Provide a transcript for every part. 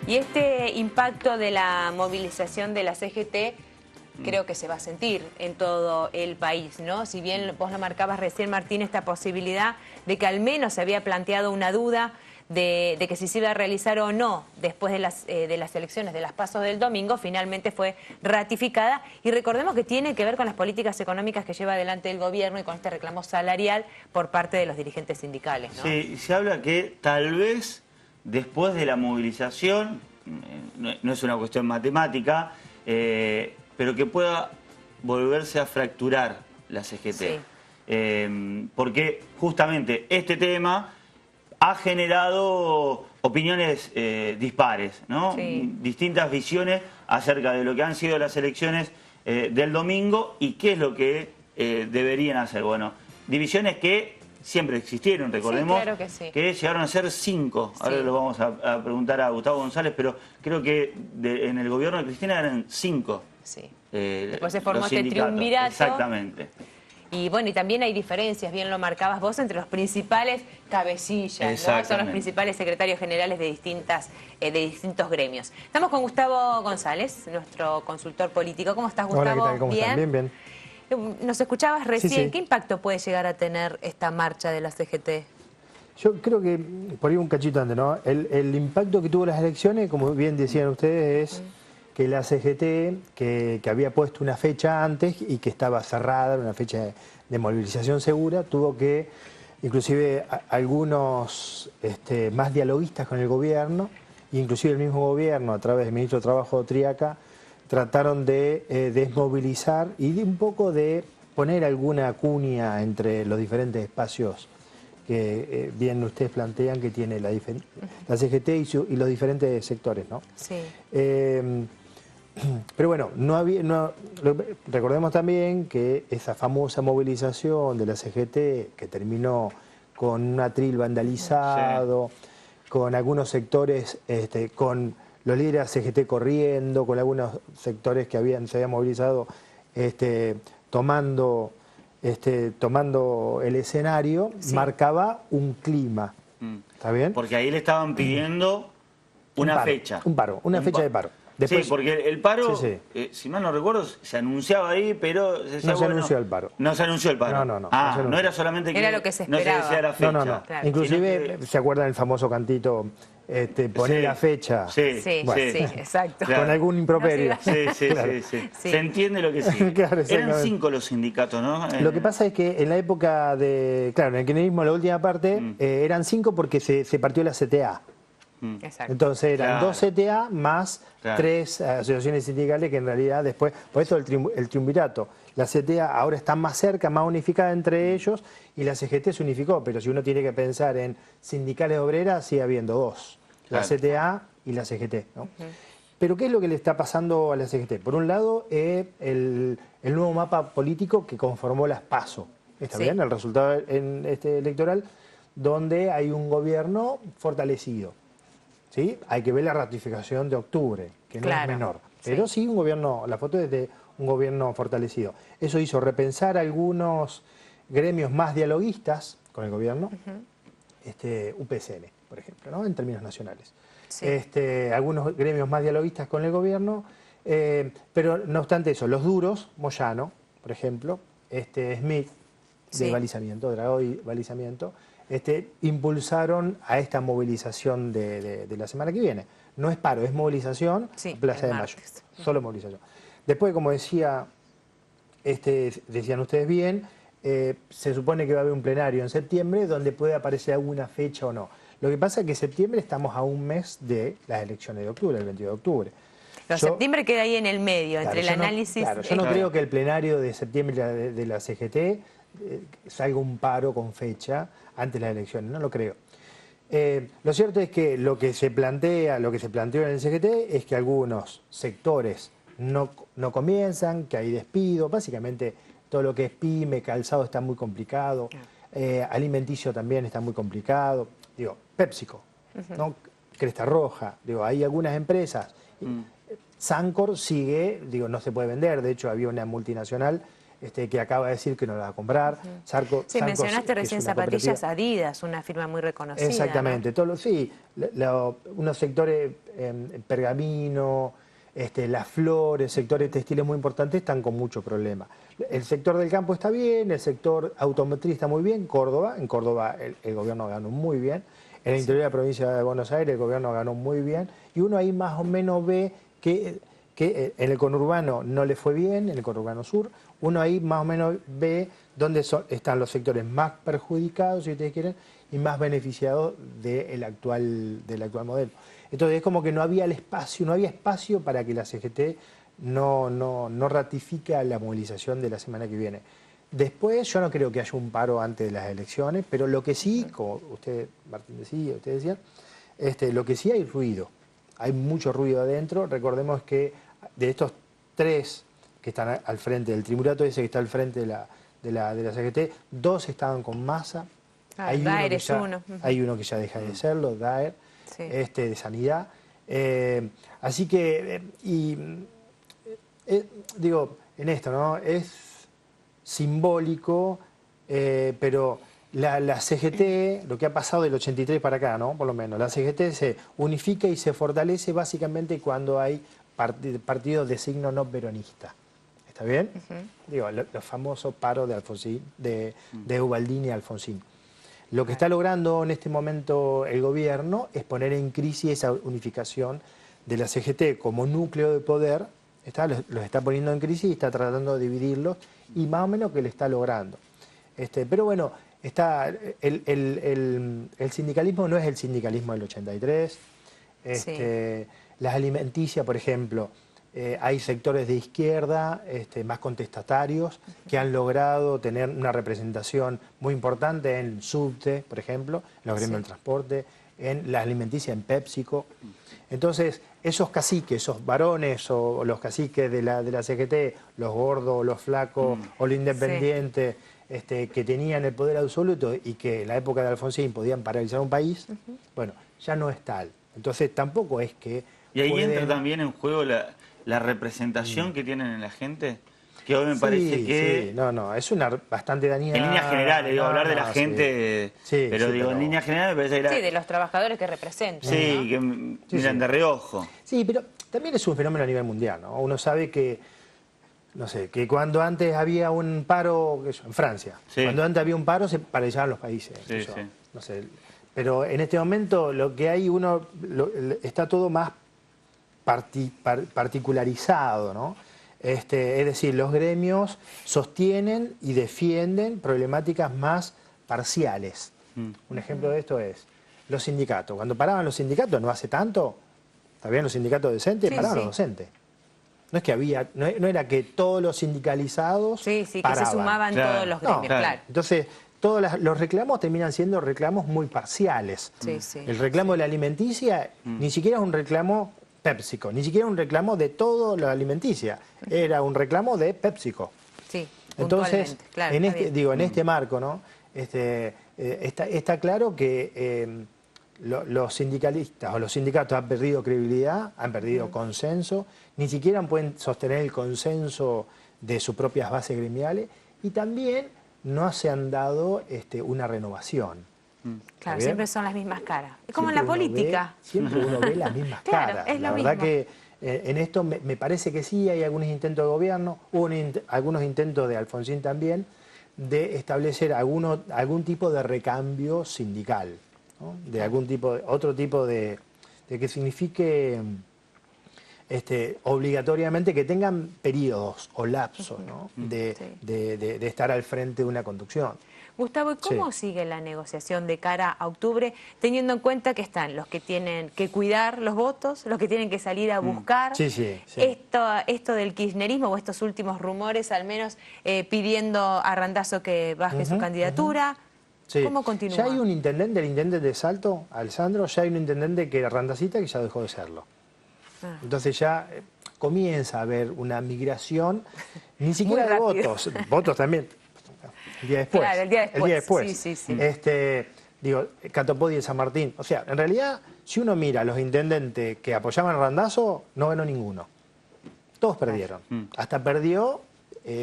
Y este impacto de la movilización de la CGT creo que se va a sentir en todo el país, ¿no? Si bien vos lo marcabas recién, Martín, esta posibilidad de que al menos se había planteado una duda de que si se iba a realizar o no después de las elecciones, de las PASO del domingo, finalmente fue ratificada. Y recordemos que tiene que ver con las políticas económicas que lleva adelante el gobierno y con este reclamo salarial por parte de los dirigentes sindicales, ¿no? Sí, se habla que tal vez después de la movilización, no es una cuestión matemática, pero que pueda volverse a fracturar la CGT. Sí. Porque justamente este tema ha generado opiniones dispares, ¿no? Sí. Distintas visiones acerca de lo que han sido las elecciones del domingo y qué es lo que deberían hacer. Bueno, divisiones que siempre existieron, recordemos, sí, claro que, sí, que llegaron a ser 5. Sí. Ahora lo vamos a preguntar a Gustavo González, pero creo que en el gobierno de Cristina eran 5. Sí. Después se formó este triunvirato. Exactamente. Y bueno, y también hay diferencias, bien lo marcabas vos, entre los principales cabecillas, ¿no? Son los principales secretarios generales de distintos gremios. Estamos con Gustavo González, nuestro consultor político. ¿Cómo estás, Gustavo? Hola, ¿qué tal? ¿Cómo están? Bien, bien. Nos escuchabas recién. Sí, sí. ¿Qué impacto puede llegar a tener esta marcha de la CGT? Yo creo que, por ahí un cachito antes, ¿no? El impacto que tuvo las elecciones, como bien decían ustedes, es que la CGT, que había puesto una fecha antes y que estaba cerrada, una fecha de movilización segura, tuvo que, inclusive algunos más dialoguistas con el gobierno, inclusive el mismo gobierno, a través del ministro de Trabajo Triaca, trataron de desmovilizar y de un poco de poner alguna cuña entre los diferentes espacios que bien ustedes plantean que tiene la CGT y los diferentes sectores, ¿no? Sí. Pero bueno, recordemos también que esa famosa movilización de la CGT que terminó con un atril vandalizado, sí, con algunos sectores, con los líderes CGT corriendo, con algunos sectores que se habían movilizado tomando el escenario, sí, marcaba un clima. ¿Está bien? Porque ahí le estaban pidiendo una fecha. Una fecha de paro. Después, sí, porque el paro, sí, sí, si mal no recuerdo, se anunciaba ahí, pero... No se anunció el paro. No se anunció el paro. No. No era solamente que era lo que se esperaba. No se decía la fecha. No. Claro. Inclusive, ¿se acuerdan el famoso cantito? Poner la fecha. Sí, exacto. Claro. Con algún improperio. Sí. Se entiende lo que sí. Claro, eran 5 los sindicatos, ¿no? Lo que pasa es que en la época de... Claro, en el kirchnerismo, la última parte, eran 5 porque se partió la CTA. Exacto. Entonces eran 2 CTA más 3 asociaciones sindicales que en realidad después, por eso el triunvirato, la CTA ahora está más cerca, más unificada entre ellos y la CGT se unificó, pero si uno tiene que pensar en sindicales obreras sigue habiendo 2, la CTA y la CGT, ¿no? Pero ¿qué es lo que le está pasando a la CGT? Por un lado, el nuevo mapa político que conformó las PASO, ¿está bien? El resultado electoral, donde hay un gobierno fortalecido. ¿Sí? Hay que ver la ratificación de octubre, que no es menor. Pero sí, la foto es de un gobierno fortalecido. Eso hizo repensar algunos gremios más dialoguistas con el gobierno, UPCN, por ejemplo, ¿no? En términos nacionales. Sí. Algunos gremios más dialoguistas con el gobierno, pero no obstante eso, los duros, Moyano, por ejemplo, Smith, de balizamiento, Dragó y balizamiento, impulsaron a esta movilización de la semana que viene. No es paro, es movilización, Plaza de Mayo. Solo movilización. Después, como decían ustedes bien, se supone que va a haber un plenario en septiembre donde puede aparecer alguna fecha o no. Lo que pasa es que en septiembre estamos a un mes de las elecciones de octubre, el 22 de octubre. Pero septiembre queda ahí en el medio, entre el análisis... yo no creo que el plenario de septiembre de la CGT salga un paro con fecha antes de las elecciones, no lo creo. Lo cierto es que lo que se planteó en el CGT es que algunos sectores no comienzan, que hay despido, básicamente todo lo que es pyme, calzado está muy complicado, alimenticio también está muy complicado, PepsiCo, ¿no? Cresta Roja, hay algunas empresas, Sancor sigue, no se puede vender, de hecho había una multinacional que acaba de decir que no la va a comprar. Sí, mencionaste recién zapatillas Adidas, una firma muy reconocida. Exactamente, ¿no? sí, unos sectores, Pergamino, las flores, sectores textiles muy importantes están con mucho problema. El sector del campo está bien, el sector automotriz está muy bien, en Córdoba el gobierno ganó muy bien, en el interior de la provincia de Buenos Aires el gobierno ganó muy bien, y uno ahí más o menos ve que en el conurbano no le fue bien, en el conurbano sur, uno ahí más o menos ve dónde están los sectores más perjudicados, si ustedes quieren, y más beneficiados del actual modelo. Entonces es como que no había espacio para que la CGT no ratifique la movilización de la semana que viene. Después yo no creo que haya un paro antes de las elecciones, pero lo que sí, como usted, Martín decía, usted decía, lo que sí hay ruido. Hay mucho ruido adentro. Recordemos que de estos 3 que están al frente del triunvirato ese que está al frente de la CGT, 2 estaban con Massa. Daer es uno. Hay uno que ya deja de serlo, Daer, sí. De Sanidad. Así que, digo, en esto, ¿no? Es simbólico, pero la CGT, lo que ha pasado del 83 para acá, ¿no? Por lo menos, la CGT se unifica y se fortalece básicamente cuando hay partidos de signo no peronista. ¿Está bien? Digo, los famosos paros de Alfonsín, de Ubaldini y Alfonsín. Lo que está logrando en este momento el gobierno es poner en crisis esa unificación de la CGT como núcleo de poder, los está poniendo en crisis y está tratando de dividirlos, y más o menos que le está logrando. Pero bueno, el sindicalismo no es el sindicalismo del 83. Las alimenticias, por ejemplo, hay sectores de izquierda más contestatarios que han logrado tener una representación muy importante en Subte, por ejemplo, en los gremios del transporte, en las alimenticias, en PepsiCo. Entonces, esos caciques, esos varones o los caciques de la CGT, los gordos, los flacos o los independientes, que tenían el poder absoluto y que en la época de Alfonsín podían paralizar un país, bueno, ya no es tal. Entonces, tampoco es que... Y ahí entra también en juego la representación que tienen en la gente, que hoy me parece que... Sí, no, es bastante dañina. En líneas generales, digo, hablar de la gente, pero digo, en líneas generales me parece que... Sí, de los trabajadores que representan. Sí, ¿no? que miran de reojo. Sí, pero también es un fenómeno a nivel mundial, ¿no? Uno sabe que, no sé, que cuando antes había un paro, en Francia, cuando antes había un paro se paralizaban los países. No sé, pero en este momento lo que hay, está todo más particularizado, ¿no? Es decir, los gremios sostienen y defienden problemáticas más parciales. Un ejemplo de esto es los sindicatos. Cuando paraban los sindicatos, no hace tanto, ¿está bien? Los sindicatos decentes, paraban los docentes. No es que había, no era que todos los sindicalizados paraban. Que se sumaban todos los gremios, claro. Entonces, todos los reclamos terminan siendo reclamos muy parciales. El reclamo de la alimenticia ni siquiera es un reclamo PepsiCo, ni siquiera un reclamo de todo la alimenticia, era un reclamo de PepsiCo. Sí, entonces, claro, en este marco, ¿no? Está claro que los sindicalistas o los sindicatos han perdido credibilidad, han perdido consenso, ni siquiera pueden sostener el consenso de sus propias bases gremiales, y también no se han dado una renovación. Claro, siempre son las mismas caras. Es como en la política. Siempre uno ve las mismas caras. Es la verdad que en esto me parece que sí hay algunos intentos de gobierno, hubo algunos intentos de Alfonsín también, de establecer algún tipo de recambio sindical, ¿no? De otro tipo de que signifique obligatoriamente que tengan periodos o lapsos, ¿no? de estar al frente de una conducción. Gustavo, ¿y cómo sigue la negociación de cara a octubre, teniendo en cuenta que están los que tienen que cuidar los votos, los que tienen que salir a buscar? Esto del kirchnerismo o estos últimos rumores, al menos pidiendo a Randazzo que baje su candidatura. ¿Cómo continúa? Ya hay un intendente, el intendente de Salto, Alessandro, ya hay un intendente que era Randazita que ya dejó de serlo. Entonces ya comienza a haber una migración, ni siquiera de votos también. El día después. Claro, el día después. Sí. Digo, Catopodis de San Martín. O sea, en realidad, si uno mira a los intendentes que apoyaban a Randazzo, no ganó ninguno. Todos perdieron. Hasta perdió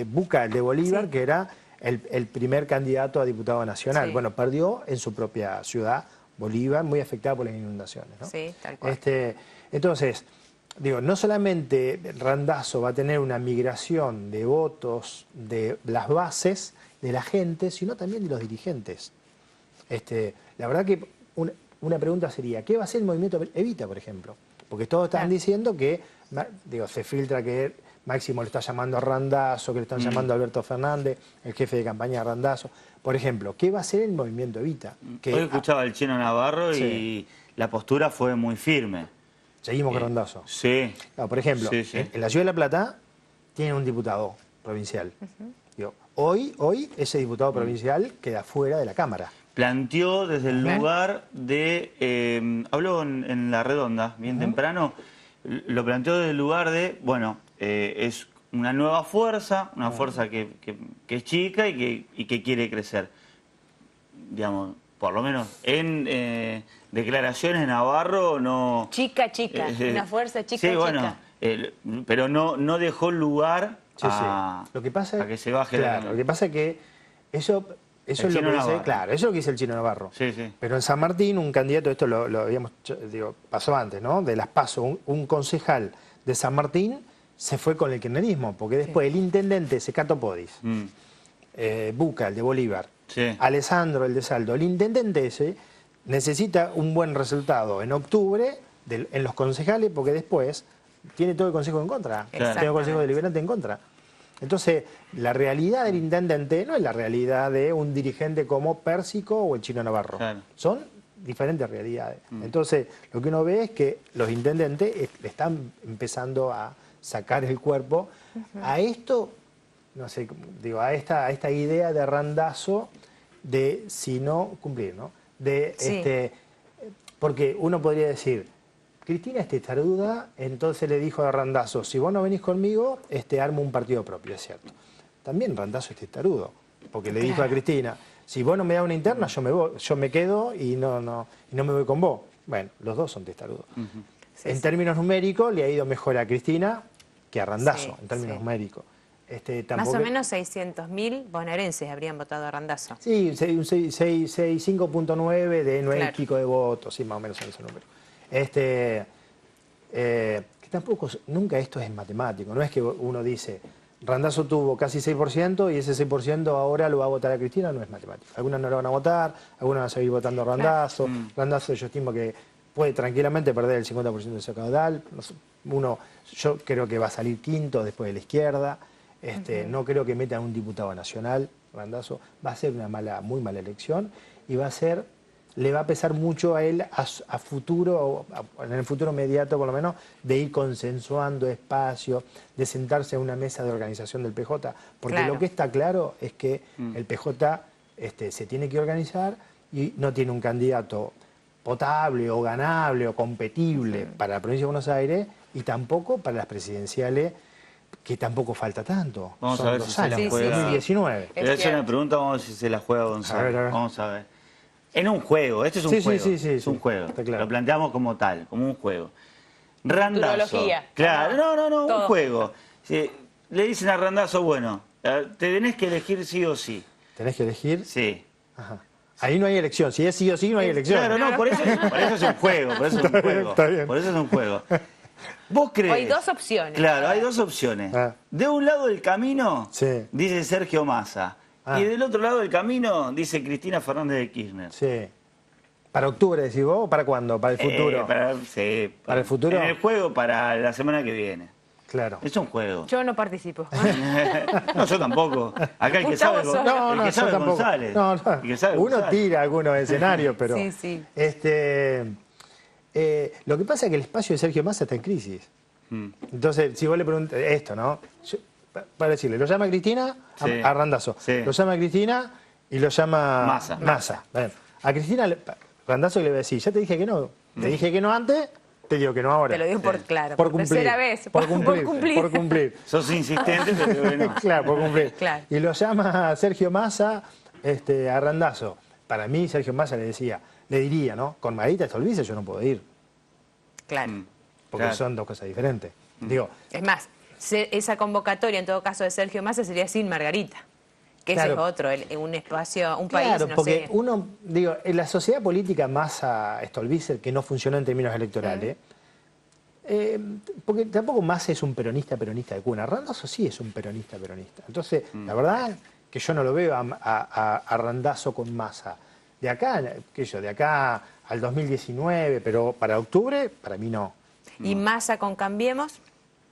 Buca, el de Bolívar, que era el primer candidato a diputado nacional. Sí. Bueno, perdió en su propia ciudad, Bolívar, muy afectada por las inundaciones, ¿no? Sí, tal cual. Entonces, digo, no solamente Randazzo va a tener una migración de votos de las bases de la gente, sino también de los dirigentes. La verdad que una pregunta sería, ¿qué va a hacer el movimiento Evita, por ejemplo? Porque todos están diciendo que, digo, se filtra que Máximo le está llamando a Randazzo, que le están llamando a Alberto Fernández, el jefe de campaña de Randazzo. Por ejemplo, ¿qué va a hacer el movimiento Evita? Hoy escuchaba al Chino Navarro y la postura fue muy firme. Seguimos con Randazzo. Sí. No, por ejemplo, en la Ciudad de La Plata tiene un diputado provincial. Digo, hoy ese diputado provincial queda fuera de la Cámara. Planteó desde el lugar de... habló en La Redonda, bien temprano, lo planteó desde el lugar de, bueno, es una nueva fuerza, una fuerza que es chica y que quiere crecer. Digamos, por lo menos en declaraciones de Navarro no... Chica, una fuerza chica, sí, bueno, pero no dejó lugar a que se baje la Lo que pasa es que eso es lo que dice, claro, eso es lo que dice el Chino Navarro. Sí, sí. Pero en San Martín, un candidato, esto lo habíamos, digo, pasó antes, ¿no? De las PASO, un concejal de San Martín se fue con el kirchnerismo, porque después el intendente Secato Podis, Buca, el de Bolívar, Alessandro, el de Saldo, el intendente ese necesita un buen resultado en octubre en los concejales, porque después tiene todo el consejo en contra, tiene el consejo deliberante en contra. Entonces, la realidad del intendente no es la realidad de un dirigente como Pérsico o el Chino Navarro. Claro. Son diferentes realidades. Entonces, lo que uno ve es que los intendentes están empezando a sacar el cuerpo a esto, no sé, digo, a esta idea de Randazzo de si no cumplir, ¿no? Porque uno podría decir, Cristina es testaruda, entonces le dijo a Randazzo, si vos no venís conmigo, armo un partido propio, es cierto. También Randazzo es testarudo, porque le dijo a Cristina, si vos no me das una interna, yo me quedo y no me voy con vos. Bueno, los dos son testarudos. En términos numéricos, le ha ido mejor a Cristina que a Randazzo, en términos numéricos. Más o menos 600.000 bonaerenses habrían votado a Randazzo. Sí, 5.9 de 9 y pico de votos, sí, más o menos en ese número. Que tampoco, nunca esto es matemático, no es que uno dice, Randazzo tuvo casi 6% y ese 6% ahora lo va a votar a Cristina, no es matemático. Algunos no lo van a votar, algunos van a seguir votando a Randazzo. Randazzo yo estimo que puede tranquilamente perder el 50% de su caudal. Yo creo que va a salir quinto después de la izquierda. No creo que metan un diputado nacional, Randazzo. Va a ser una muy mala elección y le va a pesar mucho a él a futuro, en el futuro inmediato por lo menos, de ir consensuando espacio, de sentarse a una mesa de organización del PJ. Porque lo que está claro es que el PJ se tiene que organizar y no tiene un candidato potable o ganable o competible para la provincia de Buenos Aires y tampoco para las presidenciales, que tampoco falta tanto. Vamos Son a ver 2 si se la años, juega. 2019. Le voy a hacer una pregunta, vamos a ver si se la juega Gonzalo. A ver. Vamos a ver. En un juego, este es un juego. Es un juego. Claro. Lo planteamos como tal, como un juego. Randazzo. Claro, no, un juego. Le dicen a Randazzo, bueno, te tenés que elegir sí o sí. ¿Tenés que elegir? Sí. Ajá. Ahí no hay elección. Si es sí o sí, no hay elección. Claro, no, por eso es un juego. Por eso es un juego. Está bien. Por eso es un juego. ¿Vos crees? Hay dos opciones. Claro, hay dos opciones. De un lado del camino, dice Sergio Massa. Y del otro lado del camino, dice Cristina Fernández de Kirchner. Sí. ¿Para octubre decís vos o para cuándo? ¿Para el futuro? ¿Para el futuro? En el juego para la semana que viene. Claro. Es un juego. Yo no participo. No, yo tampoco. Acá el que sabe, González. Uno tira algunos escenarios, pero... Sí. Lo que pasa es que el espacio de Sergio Massa está en crisis. Entonces, si vos le preguntas esto, ¿no? Para decirle, lo llama Cristina a Randazzo. Lo llama Cristina y lo llama Massa. Bueno, a Cristina, Randazzo le va a decir, ya te dije que no. Te dije que no antes, te digo que no ahora. Te lo digo por cumplir. Tercera vez. Por cumplir. Sos insistente, pero no. Claro, por cumplir. Claro. Y lo llama a Sergio Massa a Randazzo. Para mí, Sergio Massa le diría, ¿no? Con Marita Stolbizer yo no puedo ir. Claro. Porque son dos cosas diferentes. Digo, es más, esa convocatoria, en todo caso, de Sergio Massa sería sin Margarita. Que ese es otro, un espacio, un país, claro, no porque sé. uno, digo, en la sociedad política Massa-Stolbizer, que no funcionó en términos electorales, porque tampoco Massa es un peronista de cuna. Randazzo sí es un peronista. Entonces, la verdad que yo no lo veo a Randazzo con Massa. De acá al 2019, pero para octubre, para mí no. ¿Y Massa con Cambiemos?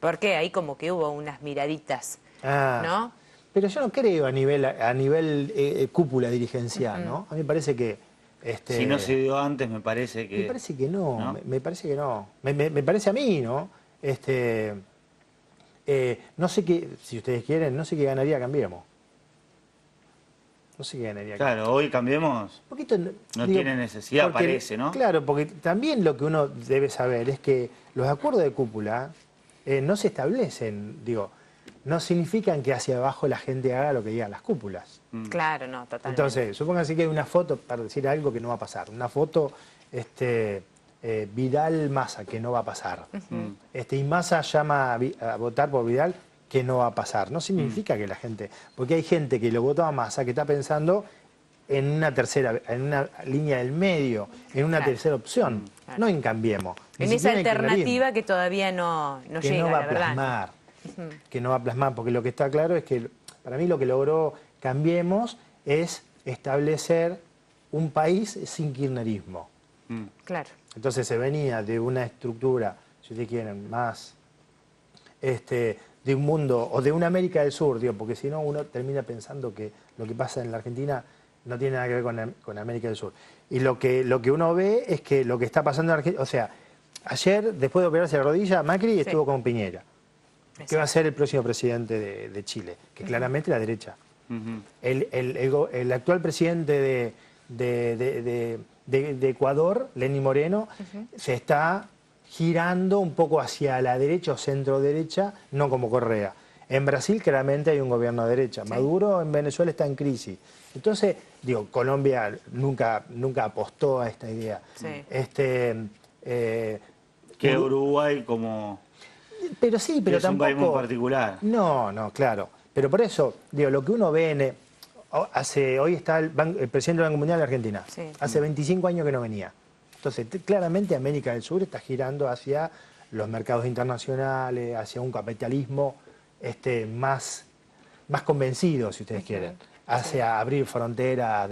Porque ahí como que hubo unas miraditas, ¿no? Pero yo no creo a nivel cúpula dirigencial, ¿no? A mí me parece que... si no se dio antes, me parece que... Me parece que no, me parece que no. Me parece a mí, ¿no? No sé qué, si ustedes quieren, no sé qué ganaría Cambiemos. No sé qué ganaría. Claro, hoy Cambiemos Un poquito, no tiene necesidad, parece, ¿no? Claro, porque también lo que uno debe saber es que los acuerdos de cúpula no se establecen, no significan que hacia abajo la gente haga lo que digan las cúpulas. Claro, no, totalmente. Entonces, supónganse que hay una foto, para decir algo que no va a pasar, una foto Vidal-Massa, que no va a pasar. Y Massa llama a votar por Vidal, que no va a pasar. No significa que la gente... Porque hay gente que lo votó a Massa que está pensando en una tercera, en una línea del medio, en una tercera opción, no en Cambiemos. En esa alternativa que todavía no llega, no va la a verdad. plasmar, que no va a plasmar, porque lo que está claro es que para mí lo que logró Cambiemos es establecer un país sin kirchnerismo. Claro. Entonces se venía de una estructura, si ustedes quieren, más de un mundo, o de una América del Sur, porque si no uno termina pensando que lo que pasa en la Argentina no tiene nada que ver con América del Sur. Y lo que uno ve es que lo que está pasando en Argentina, o sea, ayer, después de operarse la rodilla, Macri estuvo con Piñera, que va a ser el próximo presidente de Chile, que claramente la derecha. El actual presidente de Ecuador, Lenín Moreno, se está girando un poco hacia la derecha o centro-derecha, no como Correa. En Brasil claramente hay un gobierno de derecha. Maduro en Venezuela está en crisis. Entonces, Colombia nunca apostó a esta idea. Que Uruguay como... Pero sí, pero es tampoco... un país muy particular. No, claro. Pero por eso, lo que uno ve hoy está el presidente del Banco Mundial de Argentina. Hace 25 años que no venía. Entonces, claramente América del Sur está girando hacia los mercados internacionales, hacia un capitalismo más convencido, si ustedes quieren, hacia abrir fronteras,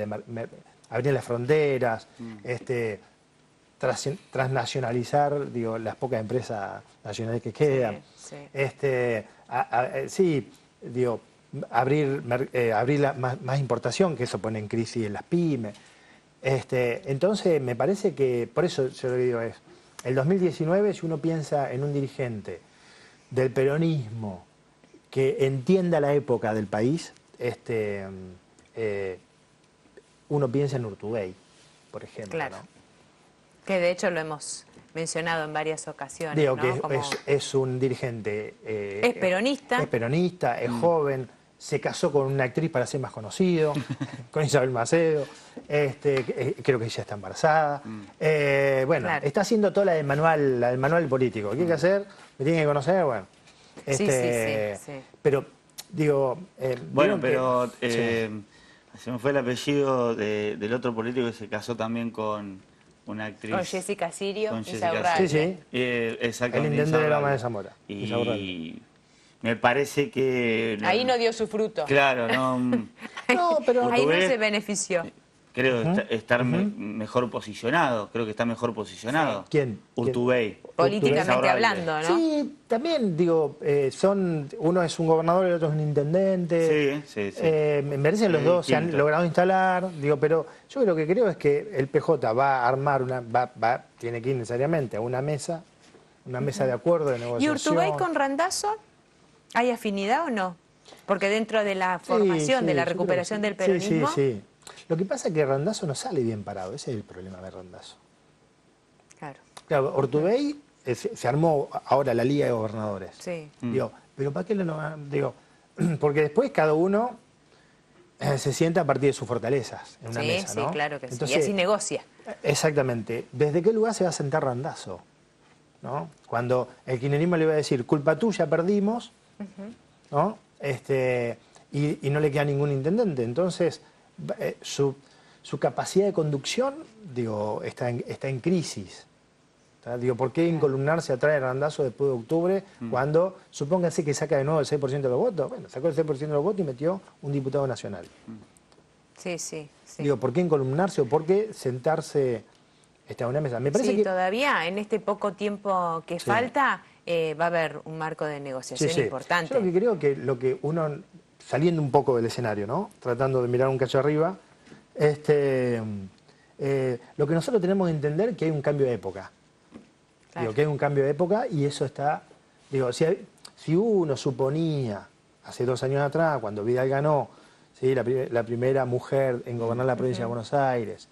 abrir las fronteras, transnacionalizar las pocas empresas nacionales que quedan. Abrir más importación, que eso pone en crisis en las pymes. Entonces, me parece que, por eso yo lo que digo es, el 2019, si uno piensa en un dirigente del peronismo que entienda la época del país, uno piensa en Urtubey, por ejemplo. Claro. ¿no? Que de hecho lo hemos mencionado en varias ocasiones. Digo ¿no? que es un dirigente... es peronista. Es peronista, es joven, se casó con una actriz para ser más conocido, con Isabel Macedo, creo que ella está embarazada. Está haciendo toda la del manual político. ¿Qué hay que hacer? Me tienen que conocer, bueno. Sí. Pero, pero se me fue el apellido del otro político que se casó también con una actriz. Con Jessica Sirio. Con Jessica Sirio. Sí. Exactamente. El intendente de Loma de Zamora. Y me parece que... Ahí no dio su fruto. Claro, no... No, pero... Ahí no se benefició. Creo estar mejor posicionado. Creo que está mejor posicionado. ¿Quién? Urtubey. Políticamente hablando, ¿no? Sí, también, uno es un gobernador y el otro es un intendente. Sí. Me parecen los dos, se han logrado instalar. Pero yo lo que creo es que el PJ va a armar tiene que ir necesariamente a una mesa de acuerdo, de negociación. ¿Y Urtubey con Randazzo hay afinidad o no? Porque dentro de la formación, de la recuperación del peronismo... Sí. Lo que pasa es que Randazzo no sale bien parado, ese es el problema de Randazzo. Claro, Urtubey se armó ahora la Liga de Gobernadores. Sí. Pero ¿para qué porque después cada uno se sienta a partir de sus fortalezas en una mesa, ¿no? Sí, claro que Entonces, y así negocia. Exactamente. ¿Desde qué lugar se va a sentar Randazzo? ¿No? Cuando el kirchnerismo le va a decir, culpa tuya, perdimos, ¿no? Y no le queda ningún intendente. Entonces, su capacidad de conducción, digo, está en crisis. Digo, ¿por qué incolumnarse atrás de Randazzo después de octubre cuando, supónganse que saca de nuevo el 6% de los votos? Bueno, sacó el 6% de los votos y metió un diputado nacional. Sí, sí, sí. Digo, ¿por qué incolumnarse o por qué sentarse a una mesa? Me parece sí, que todavía en este poco tiempo que falta va a haber un marco de negociación importante. Yo lo que creo que lo que uno, saliendo un poco del escenario, ¿no? Tratando de mirar un cacho arriba, lo que nosotros tenemos que entender es que hay un cambio de época. Claro. Digo, que hay un cambio de época y eso está... Digo, si uno suponía, hace 2 años atrás, cuando Vidal ganó, ¿sí? la primera mujer en gobernar la provincia de Buenos Aires,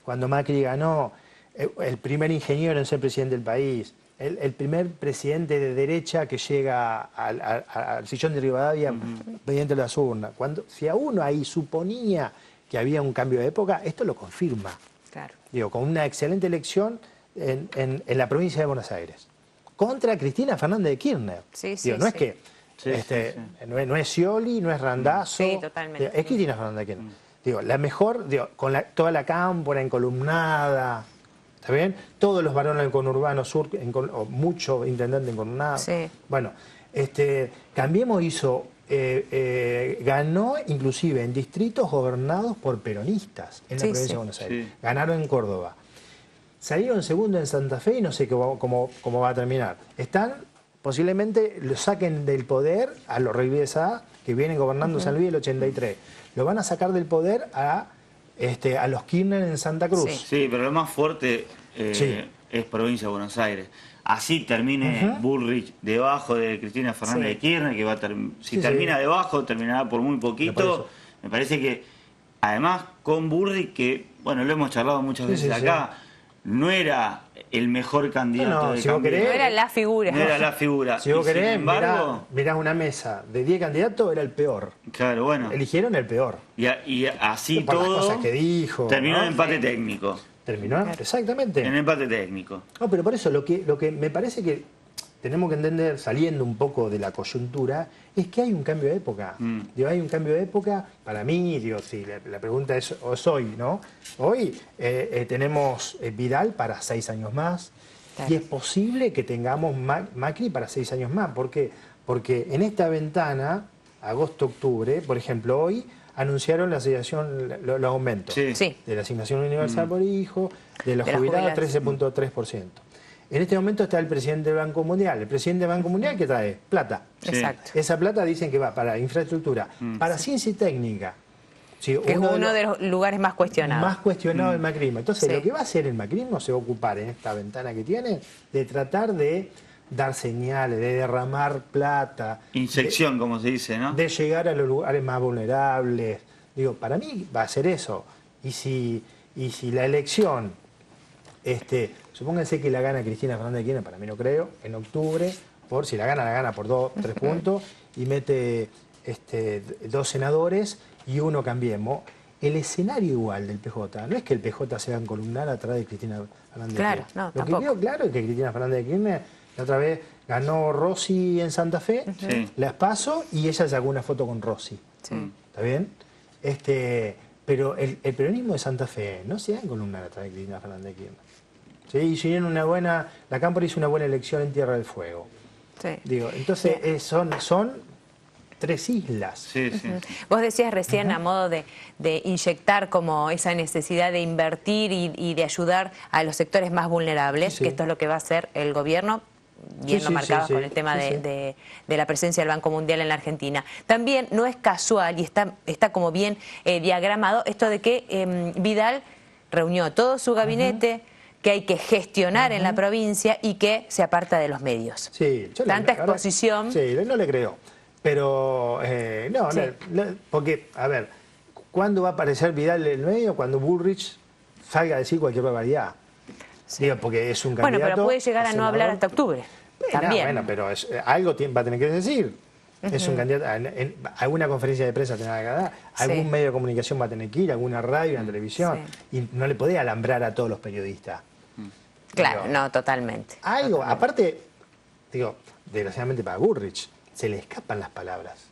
cuando Macri ganó, el primer ingeniero en ser presidente del país, el primer presidente de derecha que llega al sillón de Rivadavia mediante las urnas. Si a uno ahí suponía que había un cambio de época, esto lo confirma. Claro. Digo, con una excelente elección en la provincia de Buenos Aires. Contra Cristina Fernández de Kirchner. Sí, digo, no es que no es Scioli, no es Randazzo. Sí, totalmente. Digo, es Cristina Fernández de Kirchner. Digo, la mejor, digo, con toda la cámpora encolumnada, ¿está bien? Todos los varones del conurbano sur, o mucho intendente encolumnado. Sí. Bueno, Cambiemos hizo, ganó inclusive en distritos gobernados por peronistas en la provincia de Buenos Aires. Sí. Ganaron en Córdoba. Salieron segundo en Santa Fe y no sé cómo va a terminar. Posiblemente lo saquen del poder a los Rey de Sá, que vienen gobernando San Luis del 83. Lo van a sacar del poder a los Kirchner en Santa Cruz. Sí, pero lo más fuerte es provincia de Buenos Aires. Así termine Bullrich debajo de Cristina Fernández de Kirchner, que va a termina debajo, terminará por muy poquito. Me parece que, además, con Bullrich, que, bueno, lo hemos charlado muchas veces acá, no era el mejor candidato de no era la figura. No era la figura. Si vos querés, embargo, mirás una mesa de 10 candidatos, era el peor. Claro, bueno. Eligieron el peor. Y así por todo las cosas que dijo, terminó en empate técnico. Terminó, exactamente. En empate técnico. No, pero por eso lo que me parece que tenemos que entender, saliendo un poco de la coyuntura, es que hay un cambio de época. Digo, hay un cambio de época, para mí, digo, si la pregunta es hoy, ¿no? Hoy tenemos Vidal para 6 años más, y es posible que tengamos Macri para 6 años más. ¿Por qué? Porque en esta ventana, agosto-octubre, por ejemplo, hoy anunciaron la asignación, los aumentos de la asignación universal por hijo, de los jubilados 13.3%. En este momento está el presidente del Banco Mundial. El presidente del Banco Mundial, ¿qué trae? Plata. Exacto. Esa plata dicen que va para infraestructura, para ciencia y técnica. Sí, que es uno de los lugares más cuestionados. Más cuestionado del macrismo. Entonces, lo que va a hacer el macrismo se va a ocupar en esta ventana que tiene de tratar de dar señales, de derramar plata. Inyección, como se dice, ¿no? De llegar a los lugares más vulnerables. Digo, para mí va a ser eso. Y si la elección... supónganse que la gana Cristina Fernández de Kirchner, para mí no creo, en octubre, si la gana por 2, 3 puntos, y mete 2 senadores y 1 Cambiemos. El escenario igual del PJ, no es que el PJ se va a encolumnar atrás de Cristina Fernández de Kirchner. No, lo que veo claro es que Cristina Fernández de Kirchner, la otra vez ganó Rossi en Santa Fe, las pasó y ella sacó una foto con Rossi. ¿Está bien? Pero el peronismo de Santa Fe no se va a encolumnar atrás de Cristina Fernández de Kirchner. Sí, hicieron la Cámpora hizo una buena elección en Tierra del Fuego. Digo, entonces son 3 islas. Vos decías recién a modo de inyectar como esa necesidad de invertir y de ayudar a los sectores más vulnerables, que esto es lo que va a hacer el gobierno, bien lo marcabas con el tema de la presencia del Banco Mundial en la Argentina. También no es casual y está como bien diagramado esto de que Vidal reunió todo su gabinete, que hay que gestionar en la provincia y que se aparta de los medios. Tanta exposición. No le creo. Pero, porque, a ver, ¿cuándo va a aparecer Vidal en el medio? Cuando Bullrich salga a decir cualquier barbaridad. Digo, porque es un candidato... Bueno, pero puede llegar a no hablar hasta octubre. También. Bueno, pero algo va a tener que decir. Es un candidato, alguna conferencia de prensa tendrá que dar, algún medio de comunicación va a tener que ir, alguna radio, una televisión, y no le podés alambrar a todos los periodistas. Claro, no, totalmente. Aparte, digo, desgraciadamente para Bullrich, se le escapan las palabras.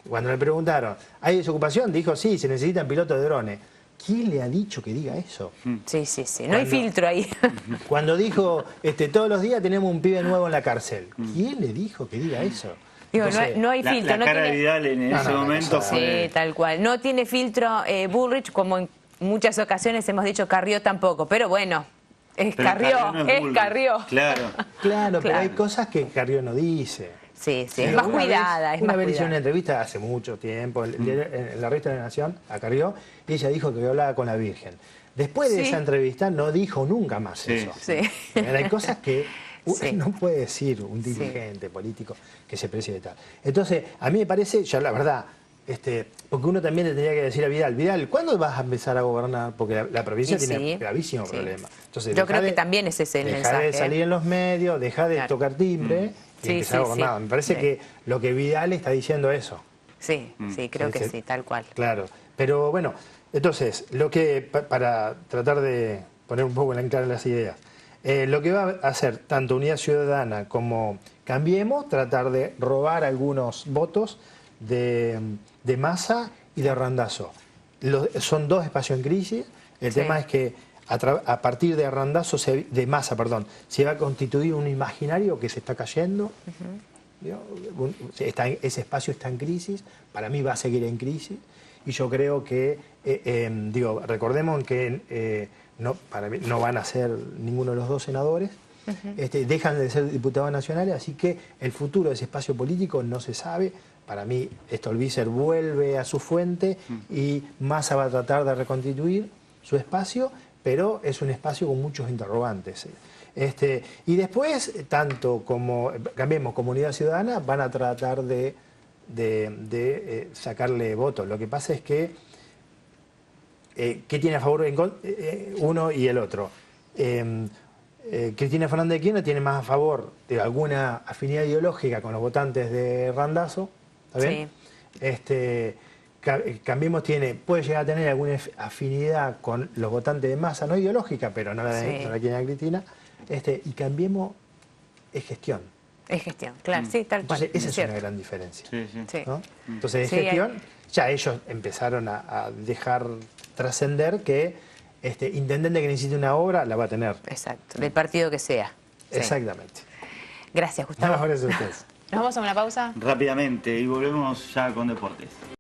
Cuando le preguntaron, ¿hay desocupación? Dijo, sí, se necesitan pilotos de drones. ¿Quién le ha dicho que diga eso? Sí, sí, sí. No hay filtro ahí. Cuando dijo, todos los días tenemos un pibe nuevo en la cárcel. ¿Quién le dijo que diga eso? Digo, Entonces, no hay filtro. La cara de Vidal en ese momento fue... Sí, tal cual. No tiene filtro Bullrich, como en muchas ocasiones hemos dicho, Carrió tampoco. Pero bueno, es Carrió, es Carrió. Claro, pero hay cosas que Carrió no dice. Sí, sí, es más cuidada. Una vez hizo una entrevista hace mucho tiempo en la revista de la Nación a Carrió y ella dijo que hablaba con la Virgen. Después de esa entrevista no dijo nunca más eso. Sí. Hay cosas que no puede decir un dirigente político que se precie de tal. Entonces, a mí me parece, ya la verdad, porque uno también le tenía que decir a Vidal, ¿cuándo vas a empezar a gobernar? Porque la provincia tiene gravísimo problema. Entonces, yo creo que también es ese el mensaje. Deja de salir en los medios, deja de tocar timbre y empezar a gobernar. Me parece que lo que Vidal está diciendo eso. Sí, sí, creo que sí, tal cual. Claro, pero bueno, entonces, lo que para tratar de poner un poco en claro las ideas, lo que va a hacer tanto Unidad Ciudadana como Cambiemos, tratar de robar algunos votos de Massa y de Randazzo. Son dos espacios en crisis. El tema es que a partir de Randazzo, de Massa, perdón, se va a constituir un imaginario que se está cayendo. Ese espacio está en crisis, para mí va a seguir en crisis. Y yo creo que, recordemos que para mí no van a ser ninguno de los dos senadores. Dejan de ser diputados nacionales, así que el futuro de ese espacio político no se sabe. Para mí, Stolbizer vuelve a su fuente y Massa va a tratar de reconstituir su espacio, pero es un espacio con muchos interrogantes. Y después, tanto como Cambiemos como Unidad Ciudadana van a tratar de sacarle votos. Lo que pasa es que, ¿qué tiene a favor uno y el otro? Cristina Fernández de Kirchner tiene más a favor de alguna afinidad ideológica con los votantes de Randazzo, ¿está bien? Cambiemos puede llegar a tener alguna afinidad con los votantes de Massa, no ideológica, pero no la tiene a Cristina. Y Cambiemos es gestión. Es gestión, claro, sí, tal cual. Entonces, esa es una gran diferencia. Sí. ¿No? Entonces, en gestión, ya ellos empezaron a dejar trascender que intendente que necesite una obra, la va a tener. Exacto, del partido que sea. Exactamente. Gracias, Gustavo. No, gracias a ustedes. ¿Nos vamos a una pausa? Rápidamente, y volvemos ya con deportes.